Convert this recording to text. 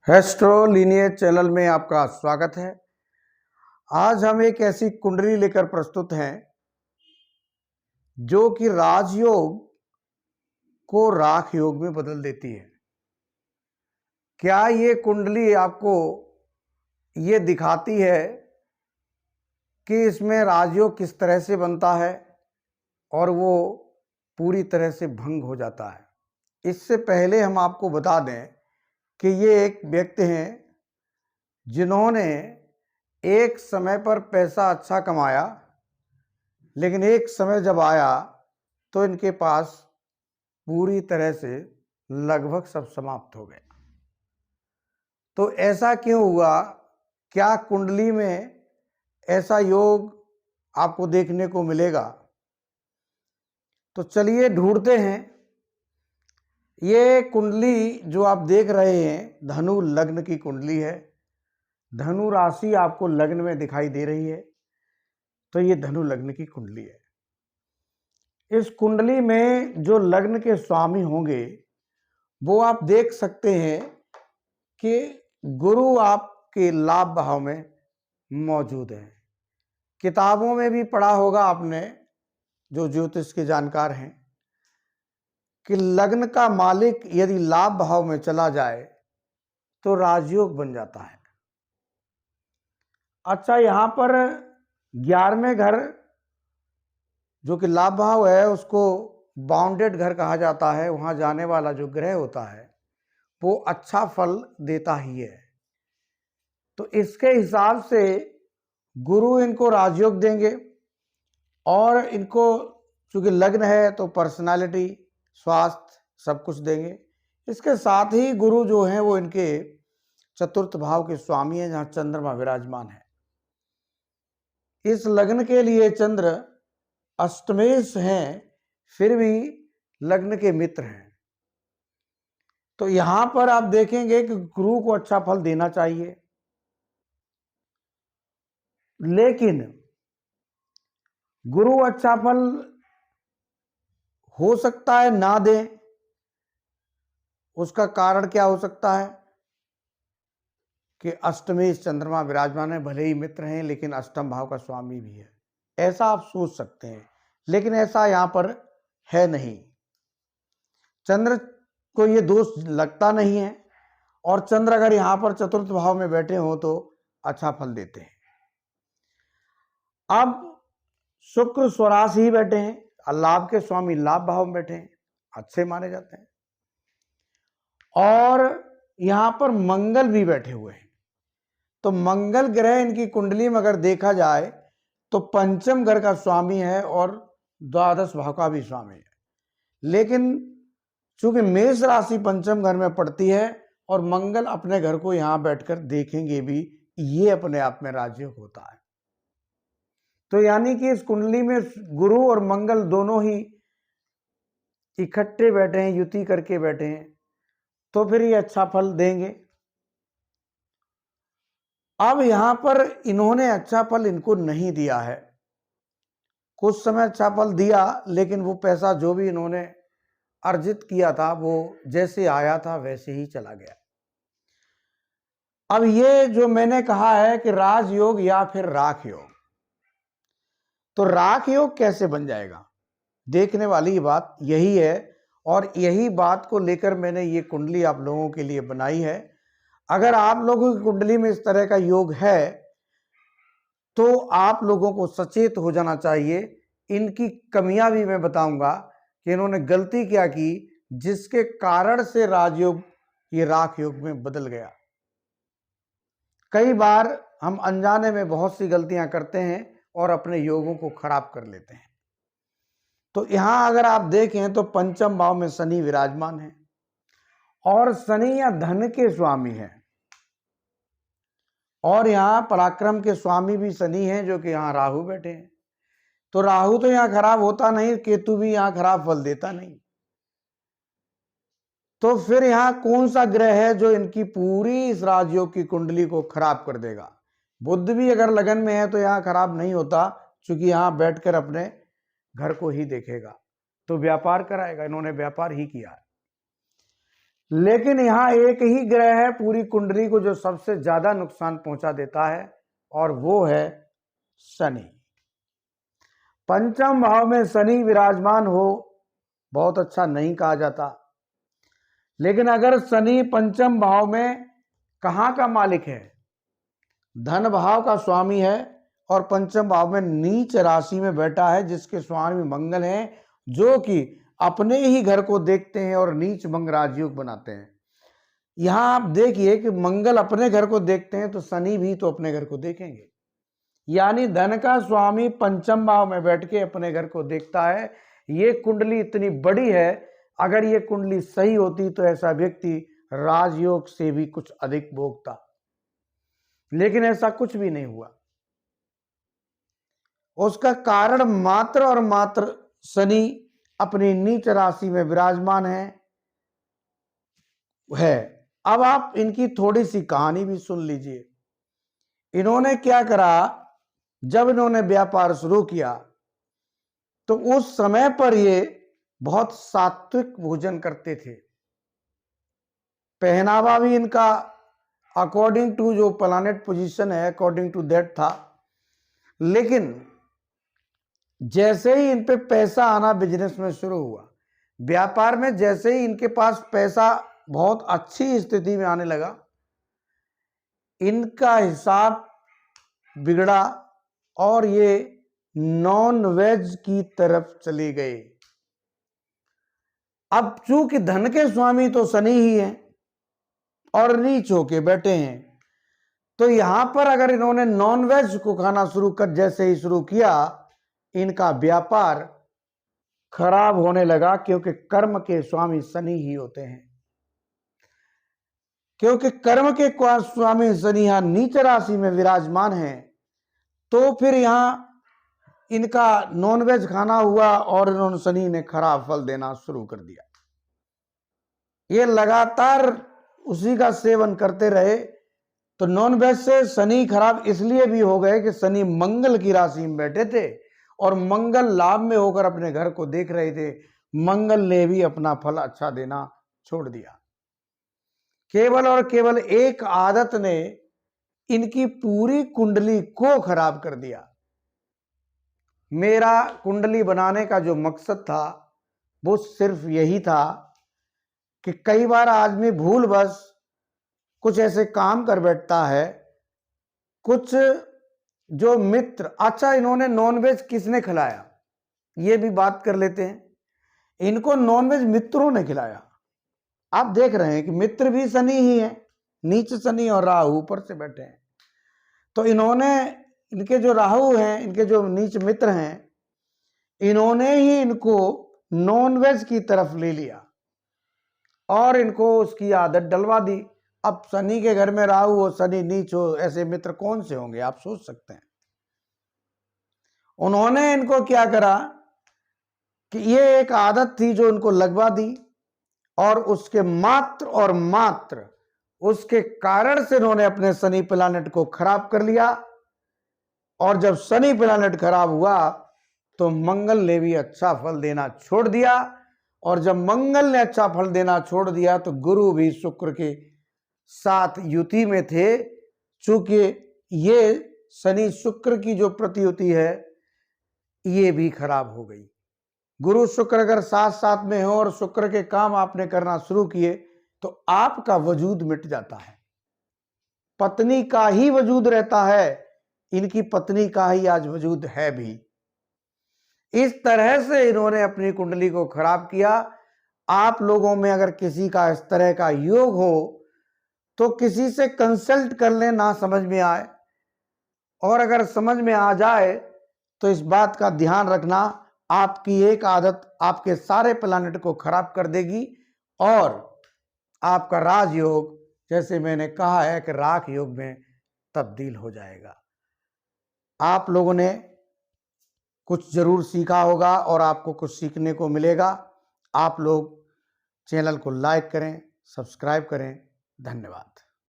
Astro lineage channel में आपका स्वागत है। आज हम एक ऐसी कुंडली लेकर प्रस्तुत हैं जो कि राजयोग को राख योग में बदल देती है। क्या ये कुंडली आपको ये दिखाती है कि इसमें राजयोग किस तरह से बनता है और वो पूरी तरह से भंग हो जाता है। इससे पहले हम आपको बता दें कि ये एक व्यक्ति हैं जिन्होंने एक समय पर पैसा अच्छा कमाया, लेकिन एक समय जब आया तो इनके पास पूरी तरह से लगभग सब समाप्त हो गया। तो ऐसा क्यों हुआ? क्या कुंडली में ऐसा योग आपको देखने को मिलेगा? तो चलिए ढूंढते हैं। ये कुंडली जो आप देख रहे हैं धनु लग्न की कुंडली है। धनु राशि आपको लग्न में दिखाई दे रही है, तो ये धनु लग्न की कुंडली है। इस कुंडली में जो लग्न के स्वामी होंगे वो आप देख सकते हैं कि गुरु आपके लाभ भाव में मौजूद है। किताबों में भी पढ़ा होगा आपने, जो ज्योतिष के जानकार हैं, कि लग्न का मालिक यदि लाभ भाव में चला जाए तो राजयोग बन जाता है। अच्छा, यहां पर 11वें घर जो कि लाभ भाव है उसको बाउंडेड घर कहा जाता है। वहां जाने वाला जो ग्रह होता है वो अच्छा फल देता ही है। तो इसके हिसाब से गुरु इनको राजयोग देंगे और इनको चूंकि लग्न है तो पर्सनालिटी, स्वास्थ्य सब कुछ देंगे। इसके साथ ही गुरु जो हैं वो इनके चतुर्थ भाव के स्वामी हैं, जहां चंद्रमा विराजमान है। इस लग्न के लिए चंद्र अष्टमेश हैं, फिर भी लग्न के मित्र हैं। तो यहां पर आप देखेंगे कि गुरु को अच्छा फल देना चाहिए, लेकिन गुरु अच्छा फल हो सकता है ना दे। उसका कारण क्या हो सकता है कि अष्टमेश चंद्रमा विराजमान है, भले ही मित्र हैं लेकिन अष्टम भाव का स्वामी भी है। ऐसा आप सोच सकते हैं, लेकिन ऐसा यहां पर है नहीं। चंद्र को ये दोष लगता नहीं है, और चंद्र अगर यहां पर चतुर्थ भाव में बैठे हो तो अच्छा फल देते हैं। अब शुक्र स्वराशि ही बैठे हैं, लाभ के स्वामी लाभ भाव में बैठे हैं, अच्छे माने जाते हैं। और यहां पर मंगल भी बैठे हुए हैं। तो मंगल ग्रह इनकी कुंडली में अगर देखा जाए तो पंचम घर का स्वामी है और द्वादश भाव का भी स्वामी है। लेकिन चूंकि मेष राशि पंचम घर में पड़ती है और मंगल अपने घर को यहां बैठकर देखेंगे भी, ये अपने आप में राजयोग होता है। तो यानी कि इस कुंडली में गुरु और मंगल दोनों ही इकट्ठे बैठे हैं, युति करके बैठे हैं, तो फिर ये अच्छा फल देंगे। अब यहां पर इन्होंने अच्छा फल इनको नहीं दिया है। कुछ समय अच्छा फल दिया, लेकिन वो पैसा जो भी इन्होंने अर्जित किया था वो जैसे आया था वैसे ही चला गया। अब ये जो मैंने कहा है कि राजयोग या फिर राख योग, तो राख योग कैसे बन जाएगा, देखने वाली बात यही है। और यही बात को लेकर मैंने ये कुंडली आप लोगों के लिए बनाई है। अगर आप लोगों की कुंडली में इस तरह का योग है तो आप लोगों को सचेत हो जाना चाहिए। इनकी कमियां भी मैं बताऊंगा कि इन्होंने गलती क्या की, जिसके कारण से राजयोग ये राख योग में बदल गया। कई बार हम अनजाने में बहुत सी गलतियां करते हैं और अपने योगों को खराब कर लेते हैं। तो यहां अगर आप देखें तो पंचम भाव में शनि विराजमान है, और शनि या धन के स्वामी है, और यहां पराक्रम के स्वामी भी शनि हैं, जो कि यहां राहु बैठे हैं। तो राहु तो यहां खराब होता नहीं, केतु भी यहां खराब फल देता नहीं। तो फिर यहां कौन सा ग्रह है जो इनकी पूरी इस राजयोग की कुंडली को खराब कर देगा? बुध भी अगर लगन में है तो यहां खराब नहीं होता, क्योंकि यहां बैठकर अपने घर को ही देखेगा, तो व्यापार कराएगा। इन्होंने व्यापार ही किया है। लेकिन यहां एक ही ग्रह है पूरी कुंडली को जो सबसे ज्यादा नुकसान पहुंचा देता है, और वो है शनि। पंचम भाव में शनि विराजमान हो बहुत अच्छा नहीं कहा जाता, लेकिन अगर शनि पंचम भाव में कहां का मालिक है, धन भाव का स्वामी है, और पंचम भाव में नीच राशि में बैठा है, जिसके स्वामी मंगल हैं, जो कि अपने ही घर को देखते हैं और नीच मंग राजयोग बनाते हैं। यहां आप देखिए कि मंगल अपने घर को देखते हैं तो शनि भी तो अपने घर को देखेंगे, यानी धन का स्वामी पंचम भाव में बैठ के अपने घर को देखता है। ये कुंडली इतनी बड़ी है, अगर ये कुंडली सही होती तो ऐसा व्यक्ति राजयोग से भी कुछ अधिक भोगता, लेकिन ऐसा कुछ भी नहीं हुआ। उसका कारण मात्र और मात्र शनि अपनी नीच राशि में विराजमान है। अब आप इनकी थोड़ी सी कहानी भी सुन लीजिए। इन्होंने क्या करा, जब इन्होंने व्यापार शुरू किया तो उस समय पर ये बहुत सात्विक भोजन करते थे। पहनावा भी इनका अकॉर्डिंग टू जो प्लैनेट पोजीशन है अकॉर्डिंग टू दैट था। लेकिन जैसे ही इन पे पैसा आना बिजनेस में शुरू हुआ, व्यापार में जैसे ही इनके पास पैसा बहुत अच्छी स्थिति में आने लगा, इनका हिसाब बिगड़ा और ये नॉन वेज की तरफ चले गए। अब चूंकि धन के स्वामी तो शनि ही हैं और नीच होके बैठे हैं, तो यहां पर अगर इन्होंने नॉन वेज को खाना शुरू कर जैसे ही शुरू किया, इनका व्यापार खराब होने लगा, क्योंकि कर्म के स्वामी शनि ही होते हैं। क्योंकि कर्म के स्वामी शनि यहां नीच राशि में विराजमान है, तो फिर यहां इनका नॉनवेज खाना हुआ और इन्होंने शनि ने खराब फल देना शुरू कर दिया। ये लगातार उसी का सेवन करते रहे, तो नॉनवेज से शनि खराब इसलिए भी हो गए कि शनि मंगल की राशि में बैठे थे और मंगल लाभ में होकर अपने घर को देख रहे थे। मंगल ने भी अपना फल अच्छा देना छोड़ दिया। केवल और केवल एक आदत ने इनकी पूरी कुंडली को खराब कर दिया। मेरा कुंडली बनाने का जो मकसद था वो सिर्फ यही था कि कई बार आदमी भूलवश कुछ ऐसे काम कर बैठता है, कुछ जो मित्र, अच्छा इन्होंने नॉनवेज किसने खिलाया ये भी बात कर लेते हैं। इनको नॉनवेज मित्रों ने खिलाया। आप देख रहे हैं कि मित्र भी शनि ही है, नीच शनि और राहु ऊपर से बैठे हैं। तो इन्होंने, इनके जो राहु हैं, इनके जो नीच मित्र हैं, इन्होंने ही इनको नॉनवेज की तरफ ले लिया और इनको उसकी आदत डलवा दी। अब शनि के घर में राहु हो, शनि नीच हो, ऐसे मित्र कौन से होंगे आप सोच सकते हैं। उन्होंने इनको क्या करा कि ये एक आदत थी जो इनको लगवा दी, और उसके मात्र और मात्र उसके कारण से इन्होंने अपने शनि प्लैनेट को खराब कर लिया। और जब शनि प्लैनेट खराब हुआ तो मंगल ने भी अच्छा फल देना छोड़ दिया, और जब मंगल ने अच्छा फल देना छोड़ दिया तो गुरु भी शुक्र के साथ युति में थे। चूंकि ये शनि शुक्र की जो प्रतियुति है ये भी खराब हो गई। गुरु शुक्र अगर साथ साथ में हो और शुक्र के काम आपने करना शुरू किए तो आपका वजूद मिट जाता है। पत्नी का ही वजूद रहता है, इनकी पत्नी का ही आज वजूद है भी। इस तरह से इन्होंने अपनी कुंडली को खराब किया। आप लोगों में अगर किसी का इस तरह का योग हो तो किसी से कंसल्ट कर लें, ना समझ में आए, और अगर समझ में आ जाए तो इस बात का ध्यान रखना, आपकी एक आदत आपके सारे प्लैनेट को खराब कर देगी और आपका राजयोग, जैसे मैंने कहा है कि राख योग में तब्दील हो जाएगा। आप लोगों ने कुछ जरूर सीखा होगा और आपको कुछ सीखने को मिलेगा। आप लोग चैनल को लाइक करें, सब्सक्राइब करें। धन्यवाद।